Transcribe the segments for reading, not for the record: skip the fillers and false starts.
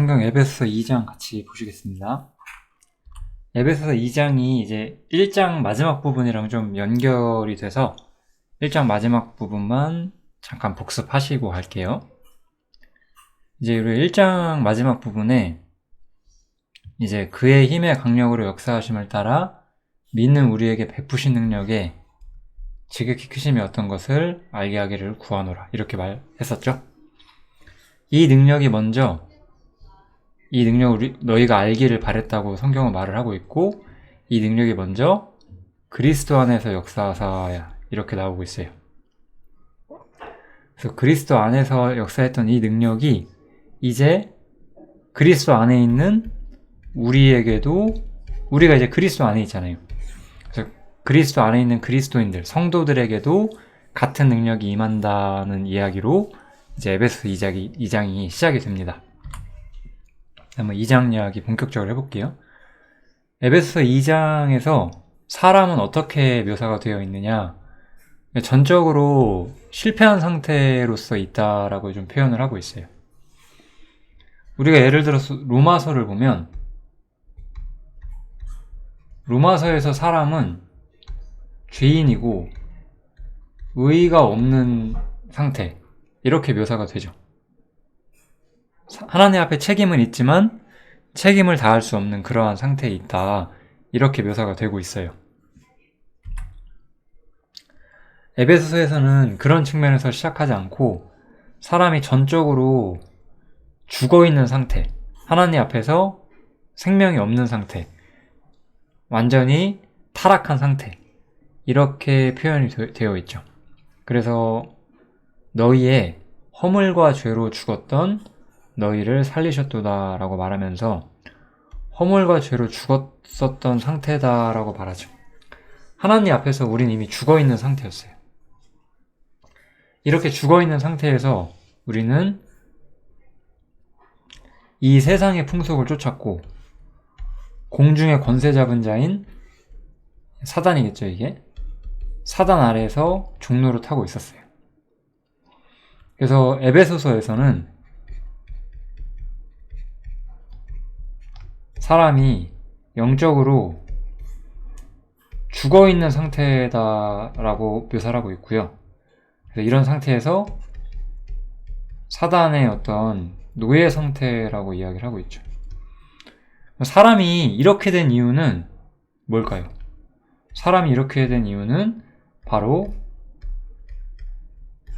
성경 에베소서 2장 같이 보시겠습니다. 에베소서 2장이 이제 1장 마지막 부분이랑 좀 연결이 돼서 1장 마지막 부분만 잠깐 복습하시고 갈게요. 이제 우리 1장 마지막 부분에 이제 그의 힘의 강력으로 역사하심을 따라 믿는 우리에게 베푸신 능력에 지극히 크심이 어떤 것을 알게 하기를 구하노라, 이렇게 말했었죠. 이 능력이 먼저, 이 능력을 너희가 알기를 바랬다고 성경은 말을 하고 있고, 이 능력이 먼저 그리스도 안에서 역사하사야, 이렇게 나오고 있어요. 그래서 그리스도 안에서 역사했던 이 능력이 이제 그리스도 안에 있는 우리에게도, 우리가 이제 그리스도 안에 있잖아요. 그래서 그리스도 안에 있는 그리스도인들, 성도들에게도 같은 능력이 임한다는 이야기로 이제 에베소서 2장이 시작이 됩니다. 한번 2장 이야기 본격적으로 해볼게요. 에베소서 2장에서 사람은 어떻게 묘사가 되어 있느냐, 전적으로 실패한 상태로서 있다라고 좀 표현을 하고 있어요. 우리가 예를 들어서 로마서를 보면, 로마서에서 사람은 죄인이고 의의가 없는 상태, 이렇게 묘사가 되죠. 하나님 앞에 책임은 있지만 책임을 다할 수 없는 그러한 상태에 있다, 이렇게 묘사가 되고 있어요. 에베소서에서는 그런 측면에서 시작하지 않고 사람이 전적으로 죽어있는 상태, 하나님 앞에서 생명이 없는 상태, 완전히 타락한 상태, 이렇게 표현이 되어 있죠. 그래서 너희의 허물과 죄로 죽었던 너희를 살리셨도다 라고 말하면서 허물과 죄로 죽었었던 상태다라고 말하죠. 하나님 앞에서 우린 이미 죽어있는 상태였어요. 이렇게 죽어있는 상태에서 우리는 이 세상의 풍속을 쫓았고 공중의 권세 잡은 자인 사단이겠죠, 이게. 사단 아래에서 종로를 타고 있었어요. 그래서 에베소서에서는 사람이 영적으로 죽어있는 상태다라고 묘사를 하고 있고요. 그래서 이런 상태에서 사단의 어떤 노예 상태라고 이야기를 하고 있죠. 사람이 이렇게 된 이유는 뭘까요? 사람이 이렇게 된 이유는 바로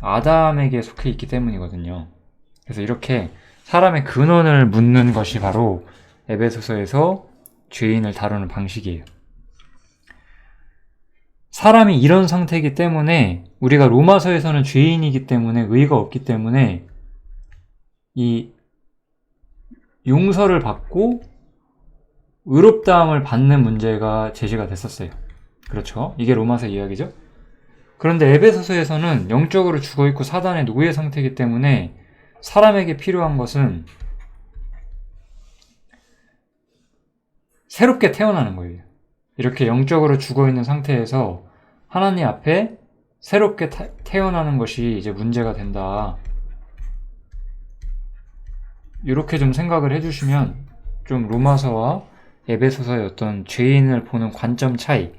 아담에게 속해 있기 때문이거든요. 그래서 이렇게 사람의 근원을 묻는 것이 바로 에베소서에서 죄인을 다루는 방식이에요. 사람이 이런 상태이기 때문에, 우리가 로마서에서는 죄인이기 때문에, 의의가 없기 때문에 이 용서를 받고 의롭다함을 받는 문제가 제시가 됐었어요. 그렇죠? 이게 로마서 이야기죠. 그런데 에베소서에서는 영적으로 죽어있고 사단의 노예 상태이기 때문에 사람에게 필요한 것은 새롭게 태어나는 거예요. 이렇게 영적으로 죽어있는 상태에서 하나님 앞에 새롭게 태어나는 것이 이제 문제가 된다, 이렇게 좀 생각을 해주시면 좀 로마서와 에베소서의 어떤 죄인을 보는 관점 차이,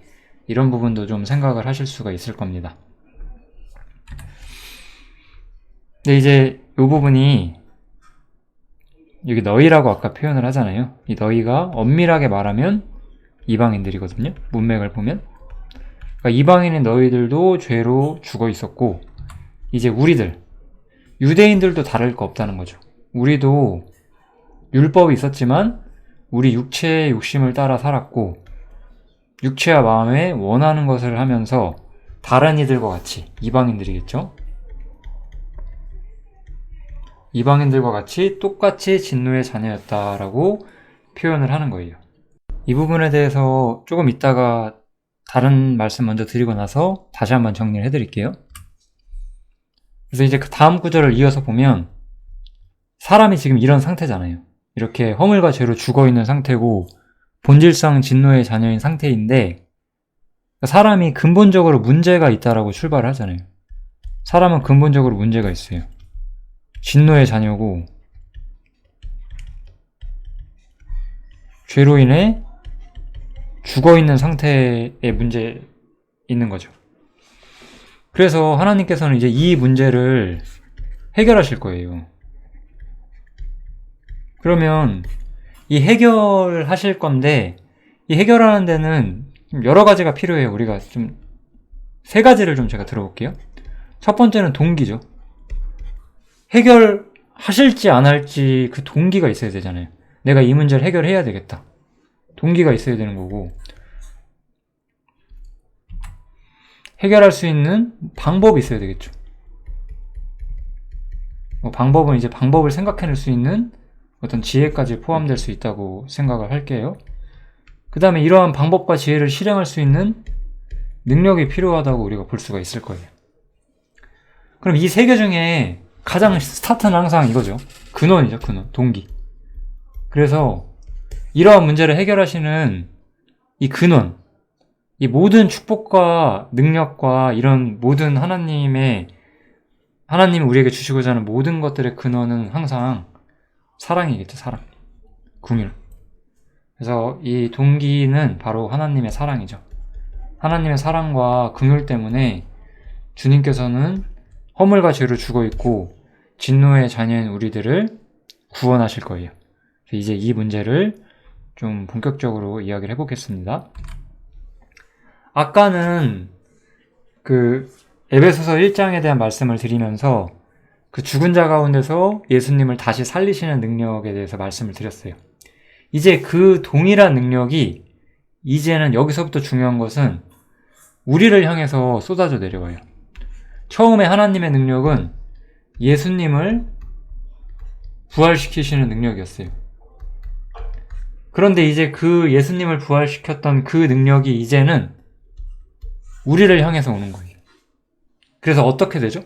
이런 부분도 좀 생각을 하실 수가 있을 겁니다. 근데 이제 이 부분이, 여기 너희라고 아까 표현을 하잖아요. 이 너희가 엄밀하게 말하면 이방인들이거든요. 문맥을 보면. 그러니까 이방인인 너희들도 죄로 죽어 있었고, 이제 우리들, 유대인들도 다를 거 없다는 거죠. 우리도 율법이 있었지만 우리 육체의 욕심을 따라 살았고, 육체와 마음에 원하는 것을 하면서 다른 이들과 같이, 이방인들이겠죠? 이방인들과 같이 똑같이 진노의 자녀였다라고 표현을 하는 거예요. 이 부분에 대해서 조금 이따가 다른 말씀 먼저 드리고 나서 다시 한번 정리를 해드릴게요. 그래서 이제 그 다음 구절을 이어서 보면, 사람이 지금 이런 상태잖아요. 이렇게 허물과 죄로 죽어있는 상태고 본질상 진노의 자녀인 상태인데, 사람이 근본적으로 문제가 있다라고 출발을 하잖아요. 사람은 근본적으로 문제가 있어요. 진노의 자녀고 죄로 인해 죽어있는 상태의 문제 있는 거죠. 그래서 하나님께서는 이제 이 문제를 해결하실 거예요. 그러면 이 해결하실 건데, 이 해결하는 데는 여러 가지가 필요해요. 우리가 좀 세 가지를 좀 제가 들어볼게요. 첫 번째는 동기죠. 해결하실지 안 할지 그 동기가 있어야 되잖아요. 내가 이 문제를 해결해야 되겠다. 동기가 있어야 되는 거고, 해결할 수 있는 방법이 있어야 되겠죠. 방법은 이제 방법을 생각해낼 수 있는 어떤 지혜까지 포함될 수 있다고 생각을 할게요. 그 다음에 이러한 방법과 지혜를 실행할 수 있는 능력이 필요하다고 우리가 볼 수가 있을 거예요. 그럼 이 세 개 중에 가장 스타트는 항상 이거죠. 근원이죠, 근원. 동기. 그래서 이러한 문제를 해결하시는 이 근원, 이 모든 축복과 능력과 이런 모든 하나님이 우리에게 주시고자 하는 모든 것들의 근원은 항상 사랑이겠죠, 사랑. 궁율. 그래서 이 동기는 바로 하나님의 사랑이죠. 하나님의 사랑과 긍휼 때문에 주님께서는 허물과 죄로 죽어있고 진노의 자녀인 우리들을 구원하실 거예요. 이제 이 문제를 좀 본격적으로 이야기를 해보겠습니다. 아까는 그 에베소서 1장에 대한 말씀을 드리면서 그 죽은 자 가운데서 예수님을 다시 살리시는 능력에 대해서 말씀을 드렸어요. 이제 그 동일한 능력이 이제는 여기서부터 중요한 것은 우리를 향해서 쏟아져 내려와요. 처음에 하나님의 능력은 예수님을 부활시키시는 능력이었어요. 그런데 이제 그 예수님을 부활시켰던 그 능력이 이제는 우리를 향해서 오는 거예요. 그래서 어떻게 되죠?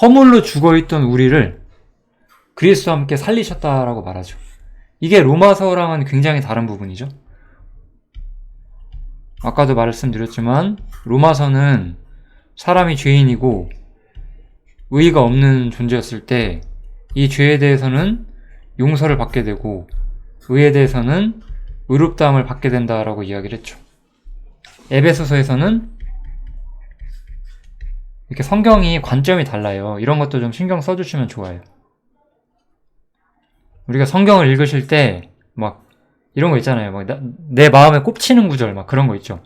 허물로 죽어있던 우리를 그리스도와 함께 살리셨다라고 말하죠. 이게 로마서랑은 굉장히 다른 부분이죠. 아까도 말씀드렸지만 로마서는 사람이 죄인이고 의의가 없는 존재였을 때 이 죄에 대해서는 용서를 받게 되고 의에 대해서는 의롭다함을 받게 된다라고 이야기를 했죠. 에베소서에서는 이렇게 성경이 관점이 달라요. 이런 것도 좀 신경 써주시면 좋아요. 우리가 성경을 읽으실 때 막 이런 거 있잖아요. 막 내 마음에 꼽치는 구절 막 그런 거 있죠.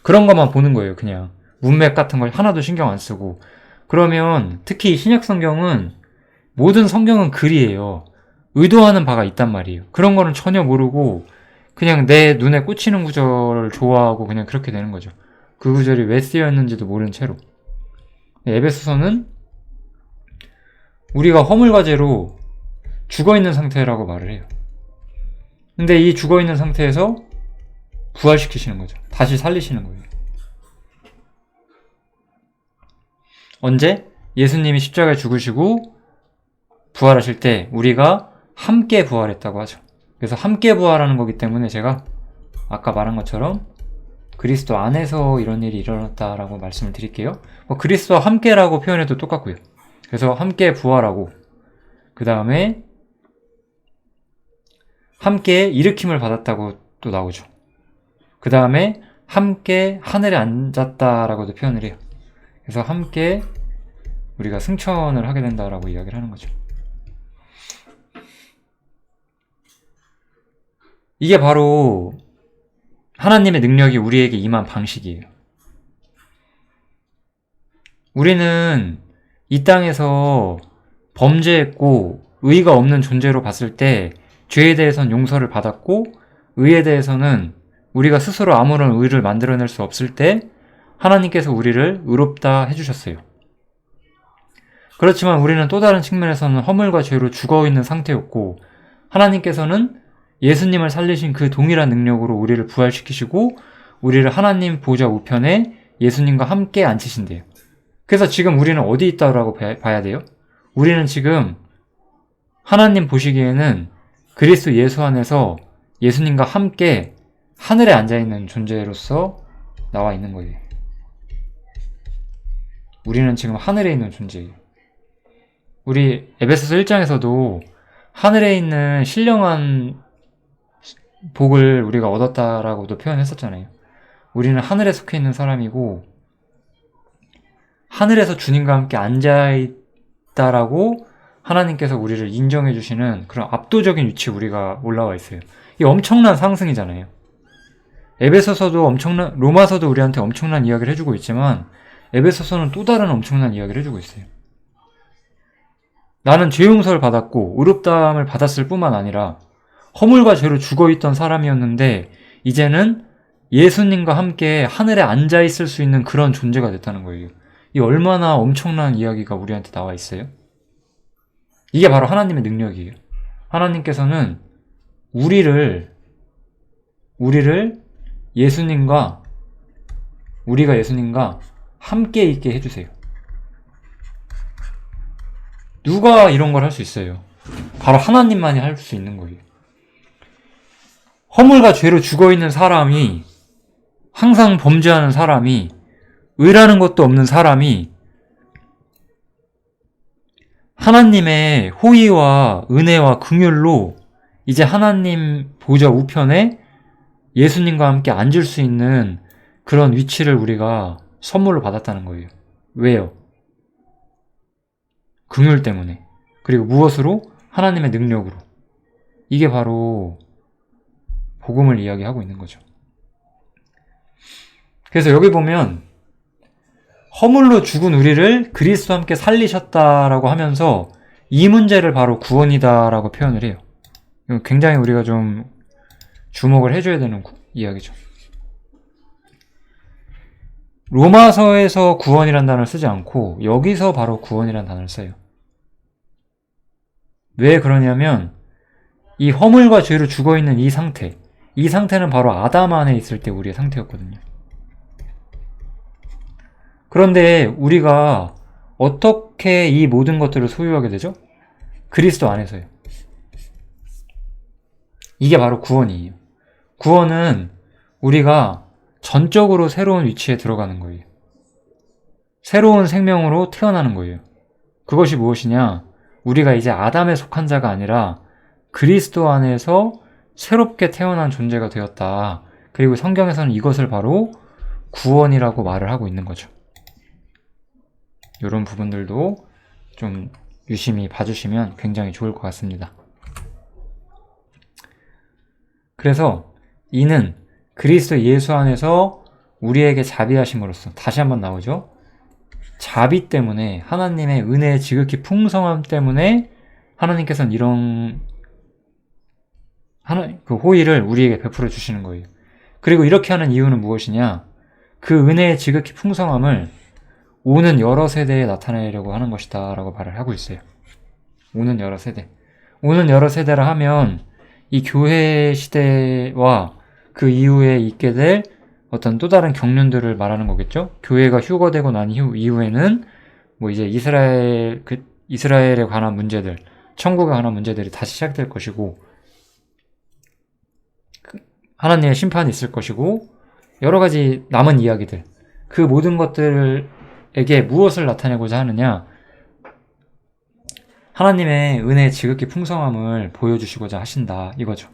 그런 것만 보는 거예요. 그냥 문맥 같은 걸 하나도 신경 안 쓰고. 그러면 특히 신약 성경은 모든 성경은 글이에요. 의도하는 바가 있단 말이에요. 그런 거는 전혀 모르고 그냥 내 눈에 꽂히는 구절을 좋아하고 그냥 그렇게 되는 거죠. 그 구절이 왜 쓰여있는지도 모르는 채로. 에베소서는 우리가 허물과 죄로 죽어있는 상태라고 말을 해요. 근데 이 죽어있는 상태에서 부활시키시는 거죠. 다시 살리시는 거예요. 언제? 예수님이 십자가에 죽으시고 부활하실 때 우리가 함께 부활했다고 하죠. 그래서 함께 부활하는 거기 때문에 제가 아까 말한 것처럼 그리스도 안에서 이런 일이 일어났다라고 말씀을 드릴게요. 그리스도와 함께라고 표현해도 똑같고요. 그래서 함께 부활하고 그 다음에 함께 일으킴을 받았다고 또 나오죠. 그 다음에 함께 하늘에 앉았다라고도 표현을 해요. 그래서 함께 우리가 승천을 하게 된다라고 이야기를 하는 거죠. 이게 바로 하나님의 능력이 우리에게 임한 방식이에요. 우리는 이 땅에서 범죄했고 의의가 없는 존재로 봤을 때 죄에 대해서는 용서를 받았고 의에 대해서는 우리가 스스로 아무런 의를 만들어낼 수 없을 때 하나님께서 우리를 의롭다 해주셨어요. 그렇지만 우리는 또 다른 측면에서는 허물과 죄로 죽어있는 상태였고 하나님께서는 예수님을 살리신 그 동일한 능력으로 우리를 부활시키시고 우리를 하나님 보좌 우편에 예수님과 함께 앉히신대요. 그래서 지금 우리는 어디 있다고 봐야 돼요? 우리는 지금 하나님 보시기에는 그리스도 예수 안에서 예수님과 함께 하늘에 앉아있는 존재로서 나와 있는 거예요. 우리는 지금 하늘에 있는 존재예요. 우리 에베소서 1장에서도 하늘에 있는 신령한 복을 우리가 얻었다라고도 표현했었잖아요. 우리는 하늘에 속해 있는 사람이고 하늘에서 주님과 함께 앉아있다라고 하나님께서 우리를 인정해 주시는 그런 압도적인 위치에 우리가 올라와 있어요. 이 엄청난 상승이잖아요. 에베소서도 로마서도 우리한테 엄청난 이야기를 해주고 있지만 에베소서는 또 다른 엄청난 이야기를 해주고 있어요. 나는 죄 용서를 받았고 의롭다함을 받았을 뿐만 아니라 허물과 죄로 죽어있던 사람이었는데 이제는 예수님과 함께 하늘에 앉아있을 수 있는 그런 존재가 됐다는 거예요. 이 얼마나 엄청난 이야기가 우리한테 나와 있어요? 이게 바로 하나님의 능력이에요. 하나님께서는 우리가 예수님과 함께 있게 해주세요. 누가 이런 걸 할 수 있어요? 바로 하나님만이 할 수 있는 거예요. 허물과 죄로 죽어있는 사람이, 항상 범죄하는 사람이, 의라는 것도 없는 사람이 하나님의 호의와 은혜와 긍휼로 이제 하나님 보좌 우편에 예수님과 함께 앉을 수 있는 그런 위치를 우리가 선물로 받았다는 거예요. 왜요? 긍휼 때문에. 그리고 무엇으로? 하나님의 능력으로. 이게 바로 복음을 이야기하고 있는 거죠. 그래서 여기 보면 허물로 죽은 우리를 그리스도와 함께 살리셨다라고 하면서 이 문제를 바로 구원이다라고 표현을 해요. 굉장히 우리가 좀 주목을 해줘야 되는 이야기죠. 로마서에서 구원이란 단어를 쓰지 않고 여기서 바로 구원이란 단어를 써요. 왜 그러냐면 이 허물과 죄로 죽어있는 이 상태는 바로 아담 안에 있을 때 우리의 상태였거든요. 그런데 우리가 어떻게 이 모든 것들을 소유하게 되죠? 그리스도 안에서요. 이게 바로 구원이에요. 구원은 우리가 전적으로 새로운 위치에 들어가는 거예요. 새로운 생명으로 태어나는 거예요. 그것이 무엇이냐? 우리가 이제 아담에 속한 자가 아니라 그리스도 안에서 새롭게 태어난 존재가 되었다. 그리고 성경에서는 이것을 바로 구원이라고 말을 하고 있는 거죠. 이런 부분들도 좀 유심히 봐주시면 굉장히 좋을 것 같습니다. 그래서 이는 그리스도 예수 안에서 우리에게 자비하심으로써, 다시 한번 나오죠. 자비 때문에, 하나님의 은혜의 지극히 풍성함 때문에 하나님께서는 이런 그 호의를 우리에게 베풀어 주시는 거예요. 그리고 이렇게 하는 이유는 무엇이냐? 그 은혜의 지극히 풍성함을 오는 여러 세대에 나타내려고 하는 것이다 라고 말을 하고 있어요. 오는 여러 세대. 오는 여러 세대라 하면 이 교회 시대와 그 이후에 있게 될 어떤 또 다른 경륜들을 말하는 거겠죠? 교회가 휴거되고 난 이후에는 뭐 이제 이스라엘에 관한 문제들, 천국에 관한 문제들이 다시 시작될 것이고, 하나님의 심판이 있을 것이고, 여러 가지 남은 이야기들, 그 모든 것들에게 무엇을 나타내고자 하느냐? 하나님의 은혜의 지극히 풍성함을 보여주시고자 하신다, 이거죠.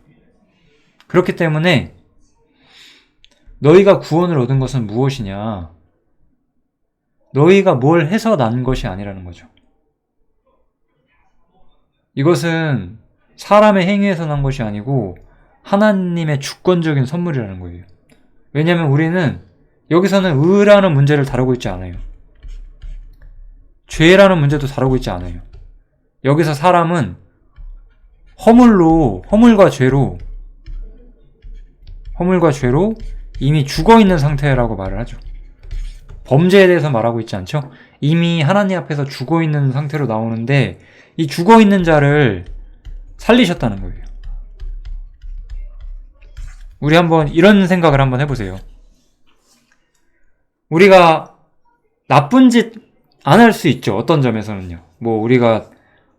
그렇기 때문에 너희가 구원을 얻은 것은 무엇이냐? 너희가 뭘 해서 난 것이 아니라는 거죠. 이것은 사람의 행위에서 난 것이 아니고 하나님의 주권적인 선물이라는 거예요. 왜냐하면 우리는 여기서는 의라는 문제를 다루고 있지 않아요. 죄라는 문제도 다루고 있지 않아요. 여기서 사람은 허물과 죄로 이미 죽어있는 상태라고 말을 하죠. 범죄에 대해서 말하고 있지 않죠? 이미 하나님 앞에서 죽어있는 상태로 나오는데 이 죽어있는 자를 살리셨다는 거예요. 우리 한번 이런 생각을 한번 해보세요. 우리가 나쁜 짓 안 할 수 있죠. 어떤 점에서는요. 우리가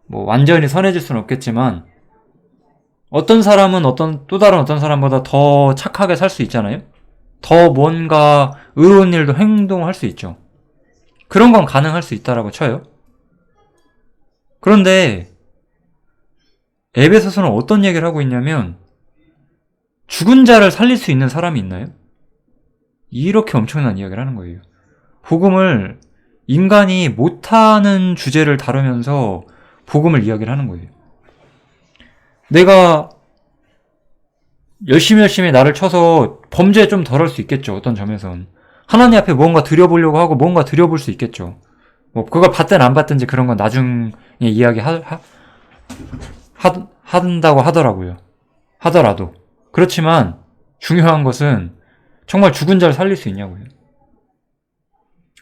완전히 선해질 수는 없겠지만 어떤 사람은 또 다른 어떤 사람보다 더 착하게 살 수 있잖아요. 더 뭔가 의로운 일도 행동할 수 있죠. 그런 건 가능할 수 있다라고 쳐요. 그런데 에베소서는 어떤 얘기를 하고 있냐면 죽은 자를 살릴 수 있는 사람이 있나요? 이렇게 엄청난 이야기를 하는 거예요. 복음을 인간이 못하는 주제를 다루면서 복음을 이야기를 하는 거예요. 내가 열심히 나를 쳐서 범죄 좀 덜 할 수 있겠죠. 어떤 점에선. 하나님 앞에 뭔가 드려보려고 하고 뭔가 드려볼 수 있겠죠. 뭐 그걸 받든 안 받든지 그런 건 나중에 한다고 하더라도. 그렇지만 중요한 것은 정말 죽은 자를 살릴 수 있냐고요.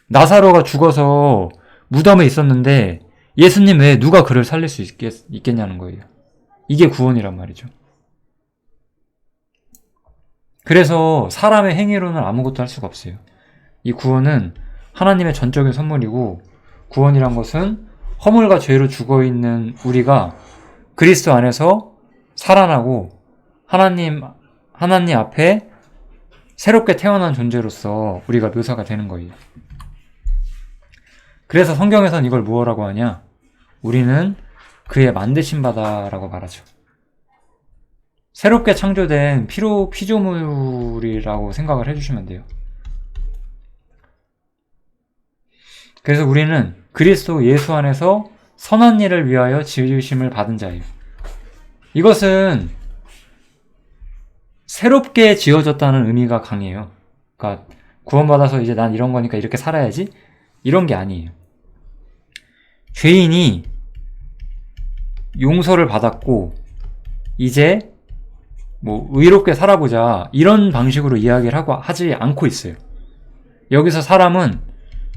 나사로가 죽어서 무덤에 있었는데 예수님 외에 누가 그를 살릴 수 있겠냐는 거예요. 이게 구원이란 말이죠. 그래서 사람의 행위로는 아무것도 할 수가 없어요. 이 구원은 하나님의 전적인 선물이고, 구원이란 것은 허물과 죄로 죽어있는 우리가 그리스도 안에서 살아나고 하나님 앞에 새롭게 태어난 존재로서 우리가 묘사가 되는 거예요. 그래서 성경에선 이걸 무엇라고 하냐? 우리는 그의 만드신 바다라고 말하죠. 새롭게 창조된 피조물이라고 생각을 해주시면 돼요. 그래서 우리는 그리스도 예수 안에서 선한 일을 위하여 지으심을 받은 자예요. 이것은 새롭게 지어졌다는 의미가 강해요. 그러니까 구원받아서 이제 난 이런 거니까 이렇게 살아야지? 이런 게 아니에요. 죄인이 용서를 받았고 이제 뭐 의롭게 살아보자 이런 방식으로 이야기를 하지 않고 있어요. 여기서 사람은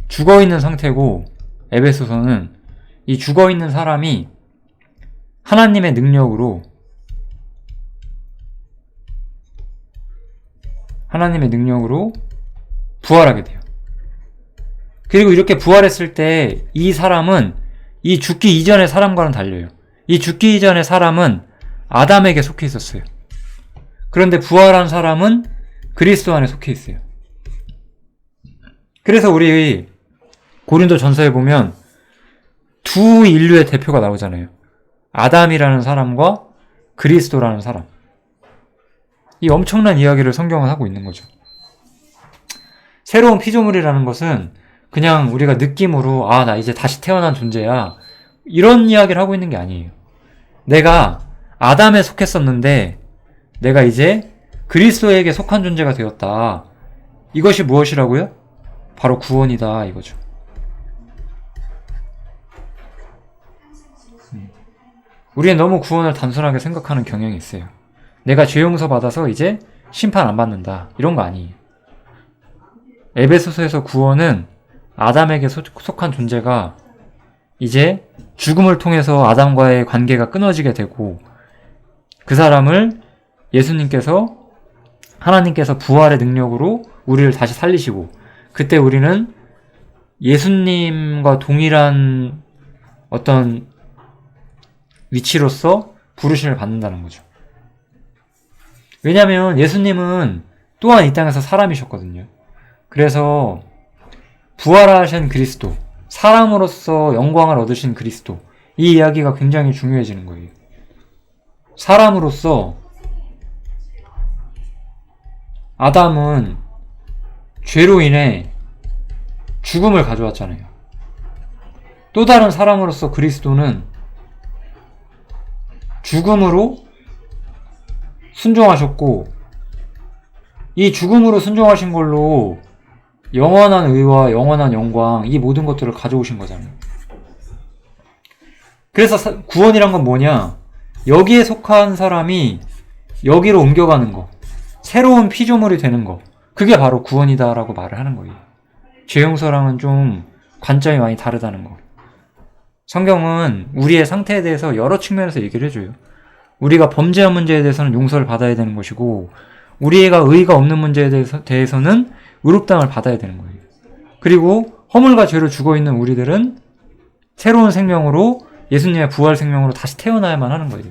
죽어있는 상태고, 에베소서는 이 죽어있는 사람이 하나님의 능력으로 부활하게 돼요. 그리고 이렇게 부활했을 때 이 사람은 이 죽기 이전의 사람과는 달려요. 이 죽기 이전의 사람은 아담에게 속해 있었어요. 그런데 부활한 사람은 그리스도 안에 속해 있어요. 그래서 우리 고린도 전서에 보면 두 인류의 대표가 나오잖아요. 아담이라는 사람과 그리스도라는 사람. 이 엄청난 이야기를 성경은 하고 있는 거죠. 새로운 피조물이라는 것은 그냥 우리가 느낌으로 나 이제 다시 태어난 존재야, 이런 이야기를 하고 있는 게 아니에요. 내가 아담에 속했었는데 내가 이제 그리스도에게 속한 존재가 되었다. 이것이 무엇이라고요? 바로 구원이다, 이거죠. 우리는 너무 구원을 단순하게 생각하는 경향이 있어요. 내가 죄 용서 받아서 이제 심판 안 받는다, 이런 거 아니에요. 에베소서에서 구원은 아담에게 속한 존재가 이제 죽음을 통해서 아담과의 관계가 끊어지게 되고, 그 사람을 하나님께서 부활의 능력으로 우리를 다시 살리시고, 그때 우리는 예수님과 동일한 어떤 위치로서 부르심을 받는다는 거죠. 왜냐하면 예수님은 또한 이 땅에서 사람이셨거든요. 그래서 부활하신 그리스도, 사람으로서 영광을 얻으신 그리스도, 이 이야기가 굉장히 중요해지는 거예요. 사람으로서 아담은 죄로 인해 죽음을 가져왔잖아요. 또 다른 사람으로서 그리스도는 죽음으로 순종하셨고, 이 죽음으로 순종하신 걸로 영원한 의와 영원한 영광, 이 모든 것들을 가져오신 거잖아요. 그래서 구원이란 건 뭐냐? 여기에 속한 사람이 여기로 옮겨가는 거, 새로운 피조물이 되는 거, 그게 바로 구원이다라고 말을 하는 거예요. 죄 용서랑은 좀 관점이 많이 다르다는 거. 성경은 우리의 상태에 대해서 여러 측면에서 얘기를 해줘요. 우리가 범죄한 문제에 대해서는 용서를 받아야 되는 것이고, 우리가 의의가 없는 문제에 대해서는 의롭다함을 받아야 되는 거예요. 그리고 허물과 죄로 죽어있는 우리들은 새로운 생명으로, 예수님의 부활 생명으로 다시 태어나야만 하는 거예요.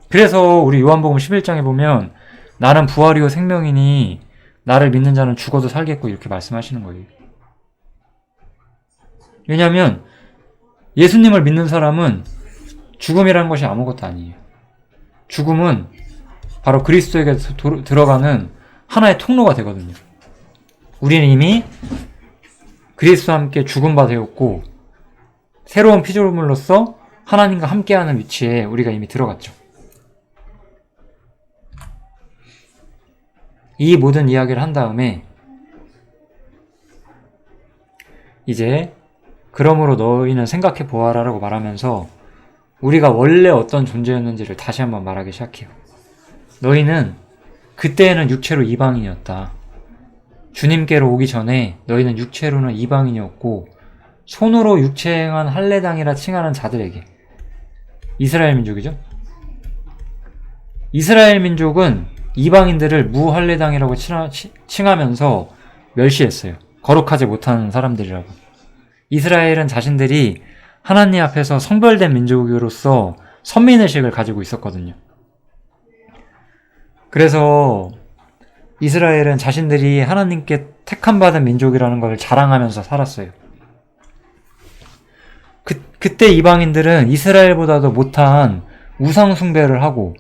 그래서 우리 요한복음 11장에 보면 나는 부활이요 생명이니 나를 믿는 자는 죽어도 살겠고, 이렇게 말씀하시는 거예요. 왜냐하면 예수님을 믿는 사람은 죽음이라는 것이 아무것도 아니에요. 죽음은 바로 그리스도에게 들어가는 하나의 통로가 되거든요. 우리는 이미 그리스도와 함께 죽은 바 되었고 새로운 피조물로서 하나님과 함께하는 위치에 우리가 이미 들어갔죠. 이 모든 이야기를 한 다음에 이제 그러므로 너희는 생각해 보아라 라고 말하면서 우리가 원래 어떤 존재였는지를 다시 한번 말하기 시작해요. 너희는 그때에는 육체로 이방인이었다. 주님께로 오기 전에 너희는 육체로는 이방인이었고 손으로 육체행한 할례당이라 칭하는 자들에게, 이스라엘 민족이죠. 이스라엘 민족은 이방인들을 무할례당이라고 칭하면서 멸시했어요. 거룩하지 못한 사람들이라고. 이스라엘은 자신들이 하나님 앞에서 성별된 민족으로서 선민의식을 가지고 있었거든요. 그래서 이스라엘은 자신들이 하나님께 택함받은 민족이라는 걸 자랑하면서 살았어요. 그때 이방인들은 이스라엘보다도 못한 우상숭배를 하고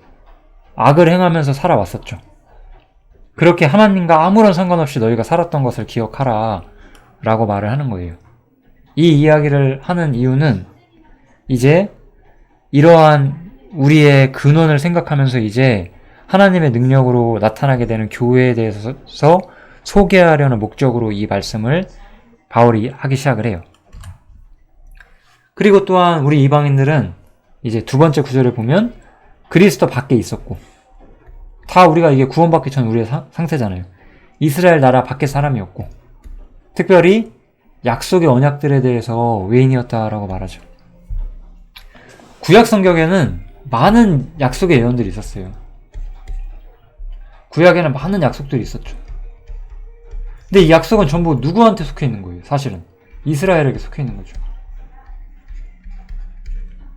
악을 행하면서 살아왔었죠. 그렇게 하나님과 아무런 상관없이 너희가 살았던 것을 기억하라 라고 말을 하는 거예요. 이 이야기를 하는 이유는 이제 이러한 우리의 근원을 생각하면서 이제 하나님의 능력으로 나타나게 되는 교회에 대해서 소개하려는 목적으로 이 말씀을 바울이 하기 시작을 해요. 그리고 또한 우리 이방인들은 이제 두 번째 구절을 보면 그리스도 밖에 있었고, 다 우리가 이게 구원받기 전 우리의 상태잖아요. 이스라엘 나라 밖의 사람이었고, 특별히 약속의 언약들에 대해서 외인이었다라고 말하죠. 구약 성경에는 많은 약속의 예언들이 있었어요. 구약에는 많은 약속들이 있었죠. 근데 이 약속은 전부 누구한테 속해 있는 거예요? 사실은 이스라엘에게 속해 있는 거죠.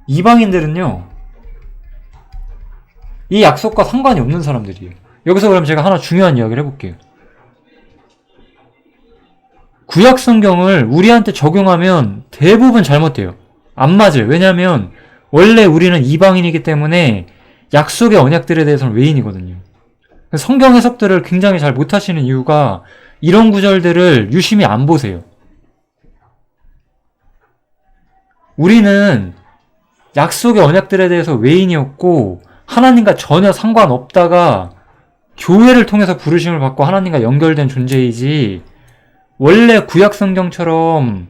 이방인들은요, 이 약속과 상관이 없는 사람들이에요. 여기서 그럼 제가 하나 중요한 이야기를 해볼게요. 구약 성경을 우리한테 적용하면 대부분 잘못돼요. 안 맞아요. 왜냐하면 원래 우리는 이방인이기 때문에 약속의 언약들에 대해서는 외인이거든요. 성경 해석들을 굉장히 잘 못하시는 이유가 이런 구절들을 유심히 안 보세요. 우리는 약속의 언약들에 대해서 외인이었고 하나님과 전혀 상관없다가 교회를 통해서 부르심을 받고 하나님과 연결된 존재이지, 원래 구약 성경처럼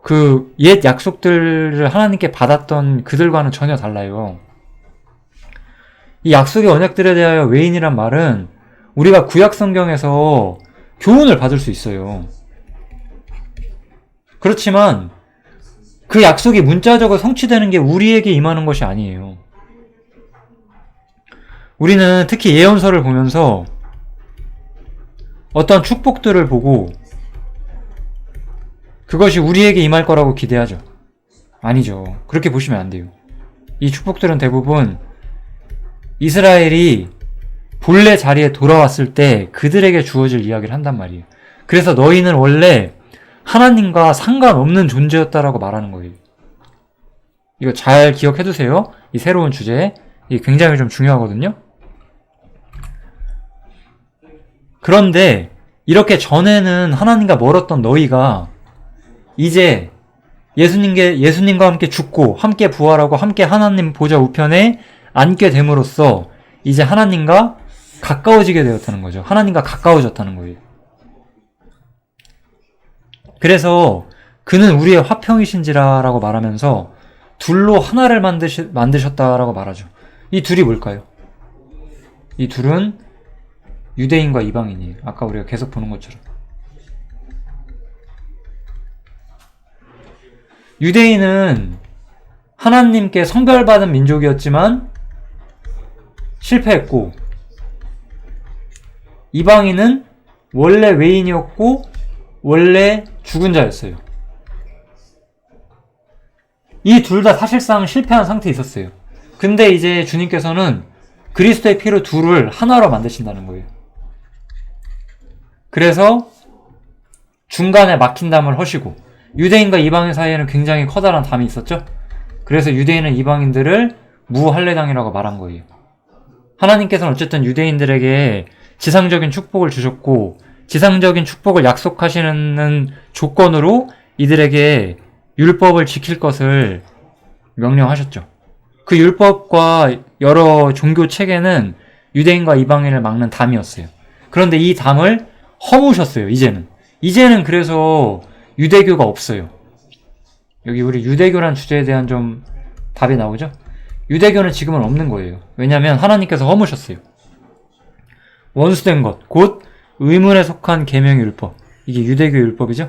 그 옛 약속들을 하나님께 받았던 그들과는 전혀 달라요. 이 약속의 언약들에 대하여 외인이란 말은 우리가 구약 성경에서 교훈을 받을 수 있어요. 그렇지만 그 약속이 문자적으로 성취되는 게 우리에게 임하는 것이 아니에요. 우리는 특히 예언서를 보면서 어떤 축복들을 보고 그것이 우리에게 임할 거라고 기대하죠. 아니죠. 그렇게 보시면 안 돼요. 이 축복들은 대부분 이스라엘이 본래 자리에 돌아왔을 때 그들에게 주어질 이야기를 한단 말이에요. 그래서 너희는 원래 하나님과 상관없는 존재였다라고 말하는 거예요. 이거 잘 기억해두세요. 이 새로운 주제, 이게 굉장히 좀 중요하거든요. 그런데 이렇게 전에는 하나님과 멀었던 너희가 이제 예수님과 함께 죽고 함께 부활하고 함께 하나님 보좌 우편에 앉게 됨으로써 이제 하나님과 가까워지게 되었다는 거죠. 하나님과 가까워졌다는 거예요. 그래서 그는 우리의 화평이신지라라고 말하면서 둘로 하나를 만드셨다라고 말하죠. 이 둘이 뭘까요? 이 둘은 유대인과 이방인이에요. 아까 우리가 계속 보는 것처럼. 유대인은 하나님께 성별받은 민족이었지만 실패했고, 이방인은 원래 외인이었고 원래 죽은 자였어요. 이 둘 다 사실상 실패한 상태에 있었어요. 근데 이제 주님께서는 그리스도의 피로 둘을 하나로 만드신다는 거예요. 그래서 중간에 막힌 담을 허시고, 유대인과 이방인 사이에는 굉장히 커다란 담이 있었죠. 그래서 유대인은 이방인들을 무할례당이라고 말한 거예요. 하나님께서는 어쨌든 유대인들에게 지상적인 축복을 주셨고 지상적인 축복을 약속하시는 조건으로 이들에게 율법을 지킬 것을 명령하셨죠. 그 율법과 여러 종교 체계는 유대인과 이방인을 막는 담이었어요. 그런데 이 담을 허무셨어요. 이제는 그래서 유대교가 없어요. 여기 우리 유대교란 주제에 대한 좀 답이 나오죠? 유대교는 지금은 없는 거예요. 왜냐하면 하나님께서 허무셨어요. 원수된 것, 곧 의문에 속한 계명의 율법. 이게 유대교 율법이죠?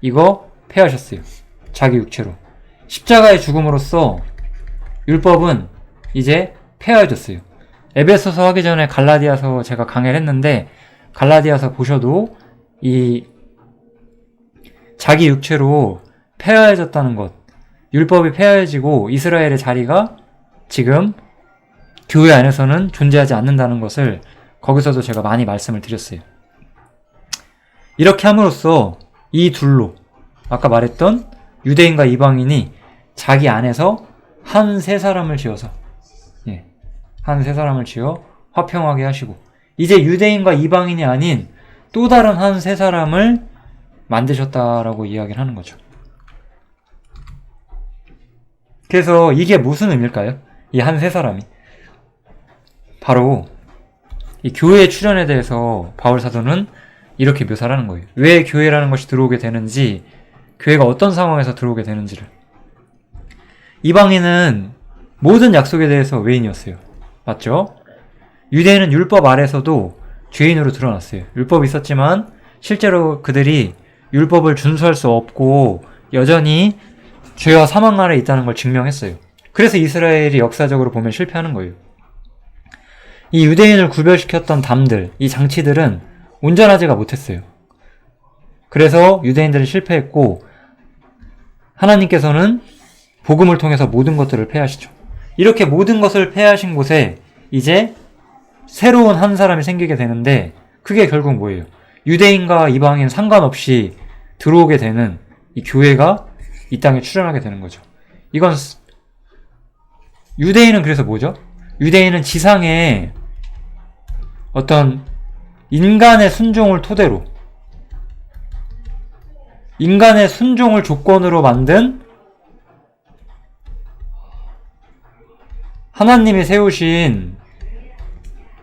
이거 폐하셨어요. 자기 육체로. 십자가의 죽음으로써 율법은 이제 폐하여졌어요. 에베소서 하기 전에 갈라디아서 제가 강의를 했는데 갈라디아서 보셔도 이 자기 육체로 폐하여졌다는 것, 율법이 폐하여지고 이스라엘의 자리가 지금 교회 안에서는 존재하지 않는다는 것을 거기서도 제가 많이 말씀을 드렸어요. 이렇게 함으로써 이 둘로 아까 말했던 유대인과 이방인이 자기 안에서 한 세 사람을 지어서 한 세 사람을 지어 화평하게 하시고 이제 유대인과 이방인이 아닌 또 다른 한 세 사람을 만드셨다라고 이야기를 하는 거죠. 그래서 이게 무슨 의미일까요? 이 한 세 사람이 바로 이 교회의 출현에 대해서 바울 사도는 이렇게 묘사를 하는 거예요. 왜 교회라는 것이 들어오게 되는지, 교회가 어떤 상황에서 들어오게 되는지를. 이방인은 모든 약속에 대해서 외인이었어요. 맞죠? 유대인은 율법 아래서도 죄인으로 드러났어요. 율법이 있었지만 실제로 그들이 율법을 준수할 수 없고 여전히 죄와 사망 아래 있다는 걸 증명했어요. 그래서 이스라엘이 역사적으로 보면 실패하는 거예요. 이 유대인을 구별시켰던 담들, 이 장치들은 온전하지가 못했어요. 그래서 유대인들은 실패했고 하나님께서는 복음을 통해서 모든 것들을 폐하시죠. 이렇게 모든 것을 폐하신 곳에 이제 새로운 한 사람이 생기게 되는데 그게 결국 뭐예요? 유대인과 이방인 상관없이 들어오게 되는 이 교회가 이 땅에 출현하게 되는 거죠. 이건 유대인은 그래서 뭐죠? 유대인은 지상에 어떤 인간의 순종을 토대로 인간의 순종을 조건으로 만든 하나님이 세우신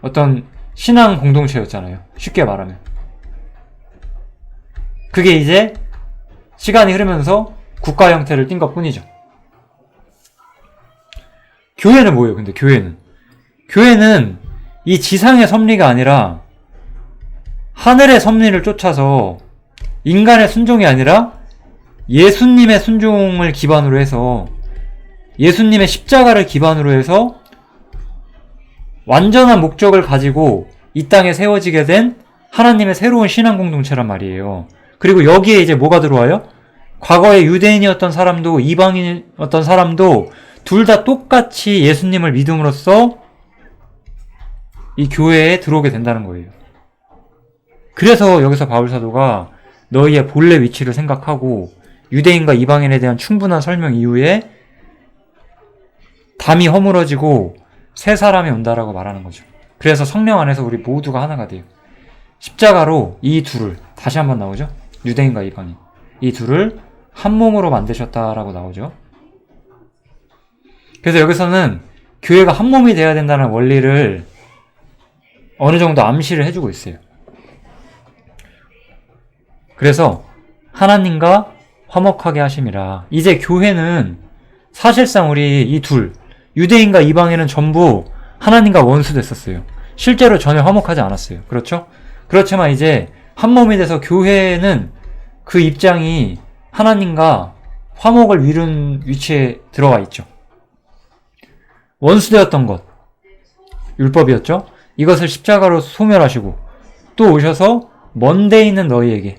어떤 신앙 공동체였잖아요. 쉽게 말하면. 그게 이제 시간이 흐르면서 국가 형태를 띈 것 뿐이죠. 교회는 뭐예요? 근데 교회는 이 지상의 섭리가 아니라 하늘의 섭리를 쫓아서 인간의 순종이 아니라 예수님의 순종을 기반으로 해서 예수님의 십자가를 기반으로 해서 완전한 목적을 가지고 이 땅에 세워지게 된 하나님의 새로운 신앙 공동체란 말이에요. 그리고 여기에 이제 뭐가 들어와요? 과거에 유대인이었던 사람도 이방인이었던 사람도 둘 다 똑같이 예수님을 믿음으로써 이 교회에 들어오게 된다는 거예요. 그래서 여기서 바울 사도가 너희의 본래 위치를 생각하고 유대인과 이방인에 대한 충분한 설명 이후에 담이 허물어지고 새 사람이 온다라고 말하는 거죠. 그래서 성령 안에서 우리 모두가 하나가 돼요. 십자가로 이 둘을 다시 한번 나오죠. 유대인과 이방인 이 둘을 한 몸으로 만드셨다라고 나오죠. 그래서 여기서는 교회가 한 몸이 돼야 된다는 원리를 어느 정도 암시를 해주고 있어요. 그래서 하나님과 화목하게 하심이라. 이제 교회는 사실상 우리 이 둘, 유대인과 이방인은 전부 하나님과 원수됐었어요. 실제로 전혀 화목하지 않았어요. 그렇죠? 그렇지만 이제 한 몸이 돼서 교회는 그 입장이 하나님과 화목을 이룬 위치에 들어와 있죠. 원수되었던 것, 율법이었죠? 이것을 십자가로 소멸하시고 또 오셔서 먼데 있는 너희에게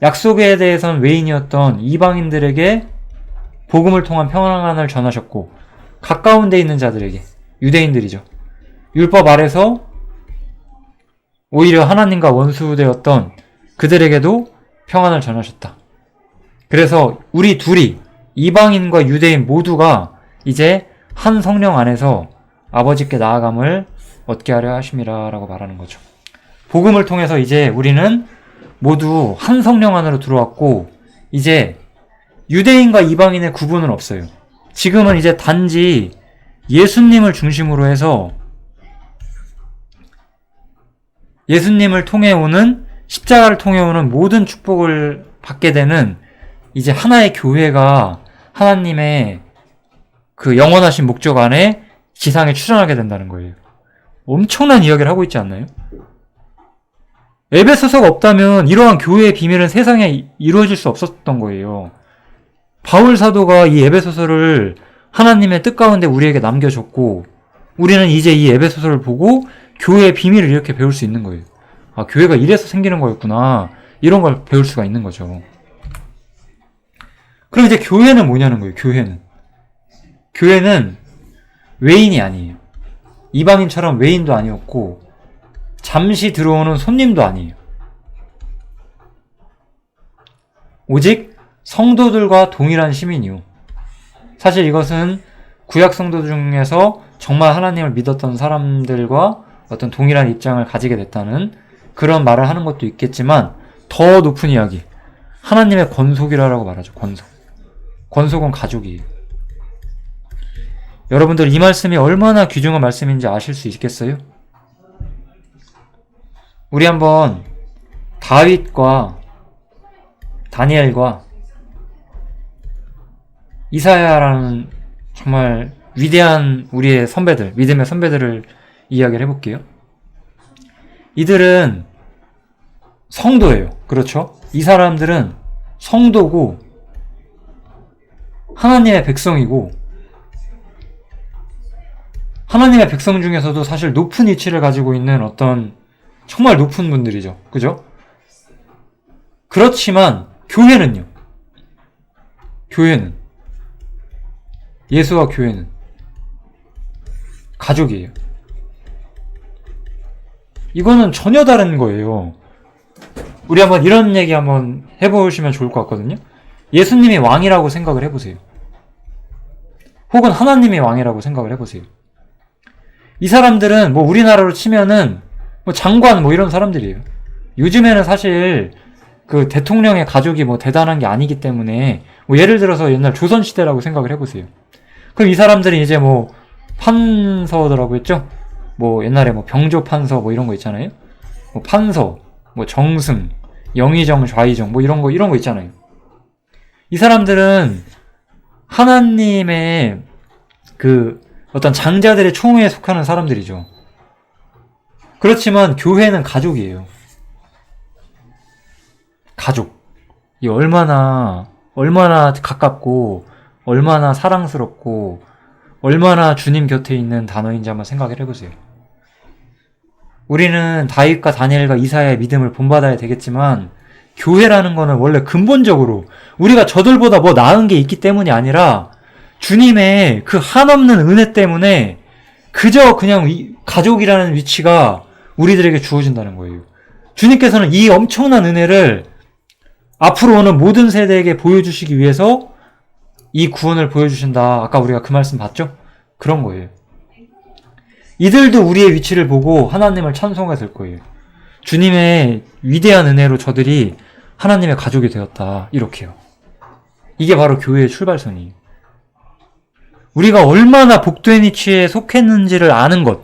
약속에 대해선 외인이었던 이방인들에게 복음을 통한 평안을 전하셨고 가까운 데 있는 자들에게 유대인들이죠. 율법 아래서 오히려 하나님과 원수되었던 그들에게도 평안을 전하셨다. 그래서 우리 둘이 이방인과 유대인 모두가 이제 한 성령 안에서 아버지께 나아감을 얻게 하려 하심이라 라고 말하는 거죠. 복음을 통해서 이제 우리는 모두 한 성령 안으로 들어왔고 이제 유대인과 이방인의 구분은 없어요. 지금은 이제 단지 예수님을 중심으로 해서 예수님을 통해 오는 십자가를 통해 오는 모든 축복을 받게 되는 이제 하나의 교회가 하나님의 그 영원하신 목적 안에 지상에 출현하게 된다는 거예요. 엄청난 이야기를 하고 있지 않나요? 에베소서가 없다면 이러한 교회의 비밀은 세상에 이루어질 수 없었던 거예요. 바울 사도가 이 에베소서를 하나님의 뜻 가운데 우리에게 남겨줬고 우리는 이제 이 에베소서를 보고 교회의 비밀을 이렇게 배울 수 있는 거예요. 아, 교회가 이래서 생기는 거였구나. 이런 걸 배울 수가 있는 거죠. 그럼 이제 교회는 뭐냐는 거예요. 교회는 외인이 아니에요. 이방인처럼 외인도 아니었고 잠시 들어오는 손님도 아니에요. 오직 성도들과 동일한 시민이요. 사실 이것은 구약 성도 중에서 정말 하나님을 믿었던 사람들과 어떤 동일한 입장을 가지게 됐다는 그런 말을 하는 것도 있겠지만 더 높은 이야기, 하나님의 권속이라고 말하죠. 권속은 가족이에요. 여러분들 이 말씀이 얼마나 귀중한 말씀인지 아실 수 있겠어요? 우리 한번 다윗과 다니엘과 이사야라는 정말 위대한 우리의 선배들, 믿음의 선배들을 이야기를 해볼게요. 이들은 성도예요. 그렇죠? 이 사람들은 성도고 하나님의 백성이고 하나님의 백성 중에서도 사실 높은 위치를 가지고 있는 어떤 정말 높은 분들이죠. 그죠? 그렇지만 교회는 예수와 교회는 가족이에요. 이거는 전혀 다른 거예요. 우리 한번 이런 얘기 한번 해보시면 좋을 것 같거든요. 예수님이 왕이라고 생각을 해보세요. 혹은 하나님이 왕이라고 생각을 해보세요. 이 사람들은 뭐 우리나라로 치면은 뭐 장관 뭐 이런 사람들이에요. 요즘에는 사실 그 대통령의 가족이 뭐 대단한 게 아니기 때문에 뭐 예를 들어서 옛날 조선시대라고 생각을 해보세요. 그럼 이 사람들이 이제 뭐 판서더라고 했죠? 뭐 옛날에 뭐 병조판서 뭐 이런 거 있잖아요. 뭐 판서, 뭐 정승, 영의정, 좌의정 뭐 이런 거 있잖아요. 이 사람들은 하나님의 그 어떤 장자들의 총회에 속하는 사람들이죠. 그렇지만 교회는 가족이에요. 가족. 이 얼마나 가깝고 얼마나 사랑스럽고 얼마나 주님 곁에 있는 단어인지 한번 생각을 해보세요. 우리는 다윗과 다니엘과 이사야의 믿음을 본받아야 되겠지만 교회라는 거는 원래 근본적으로 우리가 저들보다 뭐 나은 게 있기 때문이 아니라 주님의 그 한없는 은혜 때문에 그저 그냥 가족이라는 위치가 우리들에게 주어진다는 거예요. 주님께서는 이 엄청난 은혜를 앞으로 오는 모든 세대에게 보여주시기 위해서 이 구원을 보여주신다. 아까 우리가 그 말씀 봤죠? 그런 거예요. 이들도 우리의 위치를 보고 하나님을 찬송하게 될 거예요. 주님의 위대한 은혜로 저들이 하나님의 가족이 되었다. 이렇게요. 이게 바로 교회의 출발선이에요. 우리가 얼마나 복된 위치에 속했는지를 아는 것,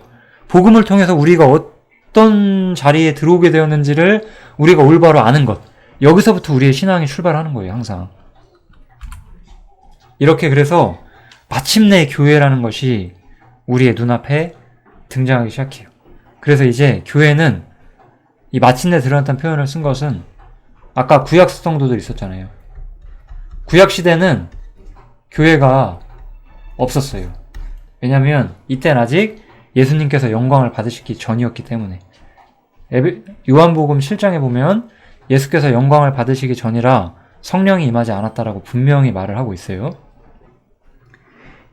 복음을 통해서 우리가 어떤 자리에 들어오게 되었는지를 우리가 올바로 아는 것, 여기서부터 우리의 신앙이 출발하는 거예요. 항상. 이렇게 그래서 마침내 교회라는 것이 우리의 눈앞에 등장하기 시작해요. 그래서 이제 교회는 이 마침내 드러났다는 표현을 쓴 것은 아까 구약 성도들 있었잖아요. 구약 시대는 교회가 없었어요. 왜냐하면 이때는 아직 예수님께서 영광을 받으시기 전이었기 때문에. 요한복음 7장에 보면 예수께서 영광을 받으시기 전이라 성령이 임하지 않았다라고 분명히 말을 하고 있어요.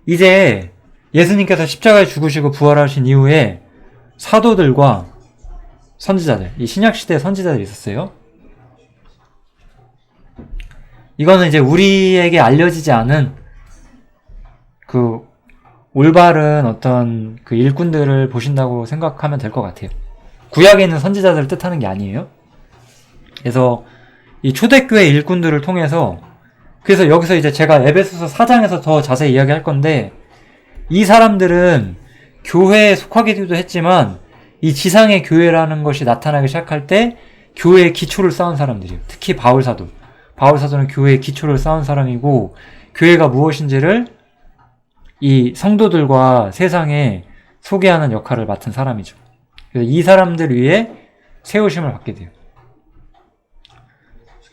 이제 예수님께서 십자가에 죽으시고 부활하신 이후에 사도들과 선지자들, 이 신약시대의 선지자들이 있었어요. 이거는 이제 우리에게 알려지지 않은 그 올바른 어떤 그 일꾼들을 보신다고 생각하면 될 것 같아요. 구약에 있는 선지자들을 뜻하는 게 아니에요. 그래서 이 초대교회 일꾼들을 통해서, 그래서 여기서 이제 제가 에베소서 4장에서 더 자세히 이야기할 건데, 이 사람들은 교회에 속하기도 했지만 이 지상의 교회라는 것이 나타나기 시작할 때 교회의 기초를 쌓은 사람들이에요. 특히 바울사도. 바울사도는 교회의 기초를 쌓은 사람이고, 교회가 무엇인지를 이 성도들과 세상에 소개하는 역할을 맡은 사람이죠. 그래서 이 사람들 위해 세우심을 받게 돼요.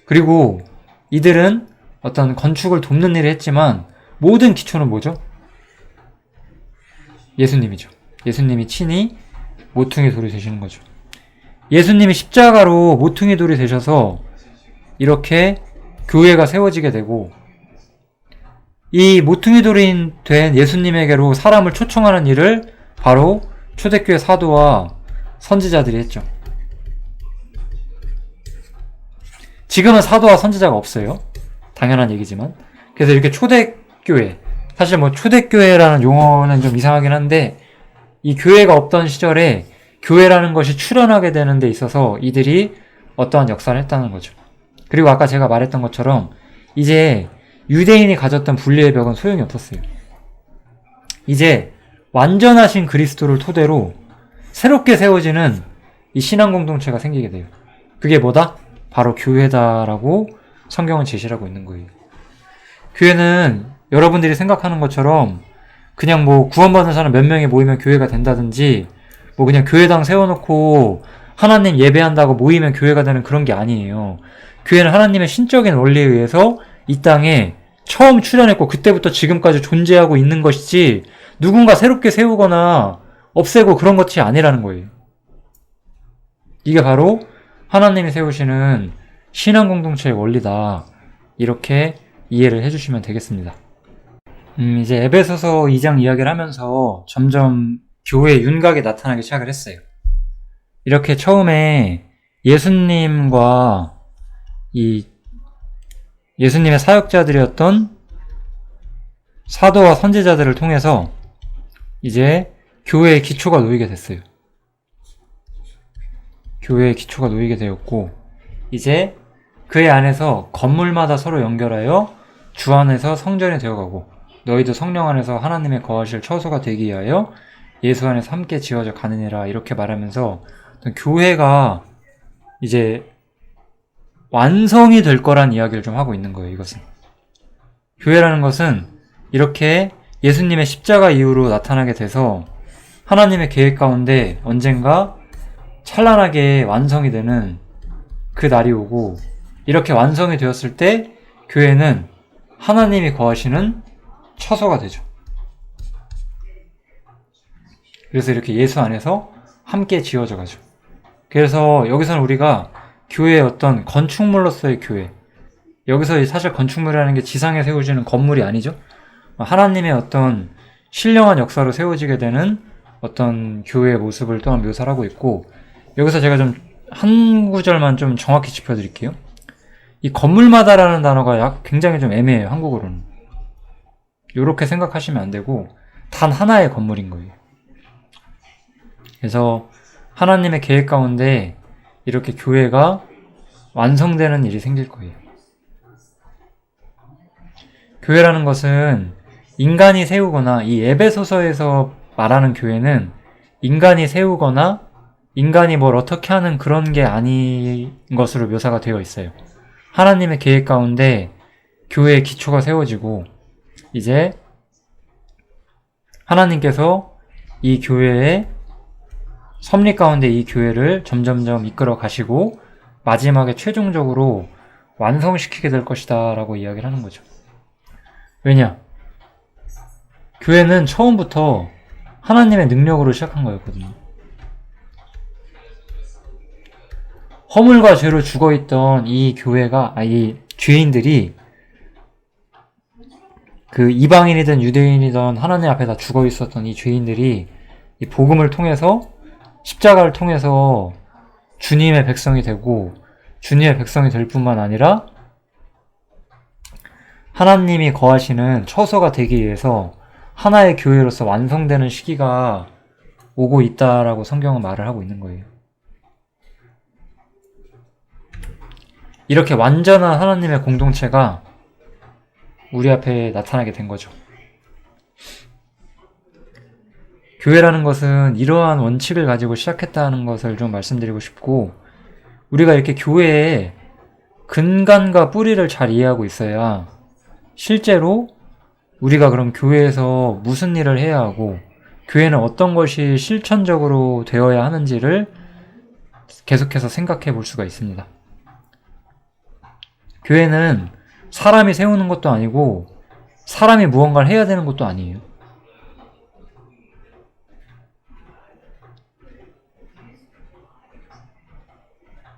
그리고 이들은 어떤 건축을 돕는 일을 했지만 모든 기초는 뭐죠? 예수님이죠. 예수님이 친히 모퉁이 돌이 되시는 거죠. 예수님이 십자가로 모퉁이 돌이 되셔서 이렇게 교회가 세워지게 되고, 이 모퉁이 돌이 된 예수님에게로 사람을 초청하는 일을 바로 초대교회 사도와 선지자들이 했죠. 지금은 사도와 선지자가 없어요. 당연한 얘기지만. 그래서 이렇게 초대교회, 사실 뭐 초대교회라는 용어는 좀 이상하긴 한데, 이 교회가 없던 시절에 교회라는 것이 출현하게 되는 데 있어서 이들이 어떠한 역사를 했다는 거죠. 그리고 아까 제가 말했던 것처럼 이제 유대인이 가졌던 분리의 벽은 소용이 없었어요. 이제 완전하신 그리스도를 토대로 새롭게 세워지는 이 신앙 공동체가 생기게 돼요. 그게 뭐다? 바로 교회다라고 성경은 제시를 하고 있는 거예요. 교회는 여러분들이 생각하는 것처럼 그냥 뭐 구원받은 사람 몇 명이 모이면 교회가 된다든지, 뭐 그냥 교회당 세워놓고 하나님 예배한다고 모이면 교회가 되는 그런 게 아니에요. 교회는 하나님의 신적인 원리에 의해서 이 땅에 처음 출현했고 그때부터 지금까지 존재하고 있는 것이지, 누군가 새롭게 세우거나 없애고 그런 것이 아니라는 거예요. 이게 바로 하나님이 세우시는 신앙 공동체의 원리다. 이렇게 이해를 해주시면 되겠습니다. 이제 에베소서 2장 이야기를 하면서 점점 교회의 윤곽이 나타나기 시작을 했어요. 이렇게 처음에 예수님과 이 예수님의 사역자들이었던 사도와 선지자들을 통해서 이제 교회의 기초가 놓이게 됐어요. 교회의 기초가 놓이게 되었고, 이제 그의 안에서 건물마다 서로 연결하여 주 안에서 성전이 되어가고, 너희도 성령 안에서 하나님의 거하실 처소가 되기 위하여 예수 안에서 함께 지어져 가느니라, 이렇게 말하면서 교회가 이제 완성이 될 거란 이야기를 좀 하고 있는 거예요. 이것은 교회라는 것은 이렇게 예수님의 십자가 이후로 나타나게 돼서 하나님의 계획 가운데 언젠가 찬란하게 완성이 되는 그 날이 오고, 이렇게 완성이 되었을 때 교회는 하나님이 거하시는 처소가 되죠. 그래서 이렇게 예수 안에서 함께 지어져 가죠. 그래서 여기서는 우리가 교회의 어떤 건축물로서의 교회, 여기서 사실 건축물이라는 게 지상에 세워지는 건물이 아니죠. 하나님의 어떤 신령한 역사로 세워지게 되는 어떤 교회의 모습을 또한 묘사를 하고 있고, 여기서 제가 좀 한 구절만 좀 정확히 짚어드릴게요. 이 건물마다라는 단어가 굉장히 좀 애매해요. 한국어로는. 이렇게 생각하시면 안 되고 단 하나의 건물인 거예요. 그래서 하나님의 계획 가운데 이렇게 교회가 완성되는 일이 생길 거예요. 교회라는 것은 인간이 세우거나, 이 에베소서에서 말하는 교회는 인간이 세우거나 인간이 뭘 어떻게 하는 그런 게 아닌 것으로 묘사가 되어 있어요. 하나님의 계획 가운데 교회의 기초가 세워지고, 이제 하나님께서 이 교회의 섭리 가운데 이 교회를 점점점 이끌어 가시고 마지막에 최종적으로 완성시키게 될 것이다 라고 이야기를 하는 거죠. 왜냐? 교회는 처음부터 하나님의 능력으로 시작한 거였거든요. 허물과 죄로 죽어있던 이 교회가, 이 죄인들이, 그 이방인이든 유대인이든 하나님 앞에 다 죽어있었던 이 죄인들이 이 복음을 통해서, 십자가를 통해서 주님의 백성이 되고, 주님의 백성이 될 뿐만 아니라 하나님이 거하시는 처소가 되기 위해서 하나의 교회로서 완성되는 시기가 오고 있다라고 성경은 말을 하고 있는 거예요. 이렇게 완전한 하나님의 공동체가 우리 앞에 나타나게 된 거죠. 교회라는 것은 이러한 원칙을 가지고 시작했다는 것을 좀 말씀드리고 싶고, 우리가 이렇게 교회의 근간과 뿌리를 잘 이해하고 있어야 실제로 우리가 그럼 교회에서 무슨 일을 해야 하고 교회는 어떤 것이 실천적으로 되어야 하는지를 계속해서 생각해 볼 수가 있습니다. 교회는 사람이 세우는 것도 아니고 사람이 무언가를 해야 되는 것도 아니에요.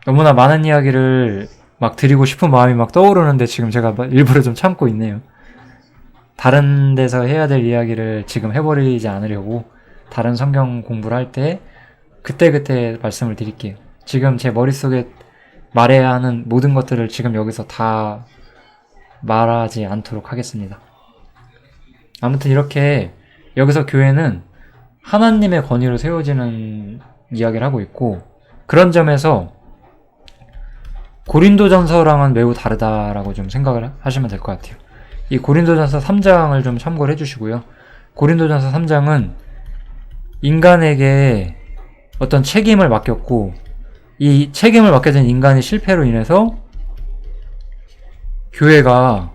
너무나 많은 이야기를 막 드리고 싶은 마음이 막 떠오르는데 지금 제가 일부러 좀 참고 있네요. 다른 데서 해야 될 이야기를 지금 해버리지 않으려고 다른 성경 공부를 할 때 그때그때 말씀을 드릴게요. 지금 제 머릿속에 말해야 하는 모든 것들을 지금 여기서 다 말하지 않도록 하겠습니다. 아무튼 이렇게 여기서 교회는 하나님의 권위로 세워지는 이야기를 하고 있고, 그런 점에서 고린도전서랑은 매우 다르다라고 좀 생각을 하시면 될 것 같아요. 이 고린도전서 3장을 좀 참고를 해주시고요. 고린도전서 3장은 인간에게 어떤 책임을 맡겼고, 이 책임을 맡겨진 인간의 실패로 인해서 교회가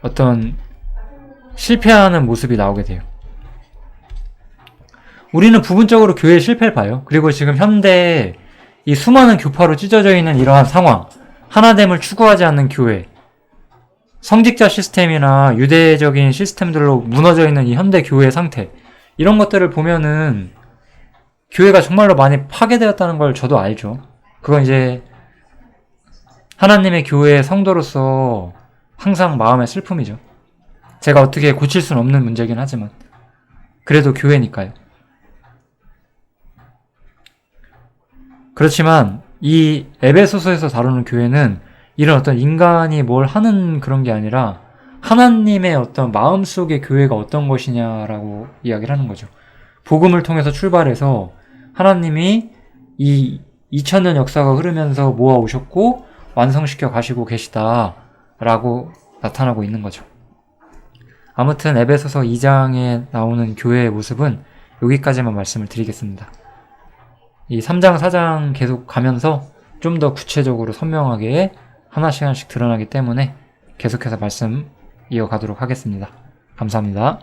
어떤 실패하는 모습이 나오게 돼요. 우리는 부분적으로 교회의 실패를 봐요. 그리고 지금 현대에 이 수많은 교파로 찢어져 있는 이러한 상황, 하나됨을 추구하지 않는 교회, 성직자 시스템이나 유대적인 시스템들로 무너져 있는 이 현대 교회의 상태, 이런 것들을 보면은 교회가 정말로 많이 파괴되었다는 걸 저도 알죠. 그건 이제 하나님의 교회의 성도로서 항상 마음의 슬픔이죠. 제가 어떻게 고칠 수는 없는 문제긴 하지만 그래도 교회니까요. 그렇지만 이 에베소서에서 다루는 교회는 이런 어떤 인간이 뭘 하는 그런 게 아니라 하나님의 어떤 마음속의 교회가 어떤 것이냐라고 이야기를 하는 거죠. 복음을 통해서 출발해서 하나님이 이 2000년 역사가 흐르면서 모아오셨고 완성시켜 가시고 계시다라고 나타나고 있는 거죠. 아무튼 에베소서 2장에 나오는 교회의 모습은 여기까지만 말씀을 드리겠습니다. 이 3장, 4장 계속 가면서 좀 더 구체적으로 선명하게 하나씩 드러나기 때문에 계속해서 말씀 이어가도록 하겠습니다. 감사합니다.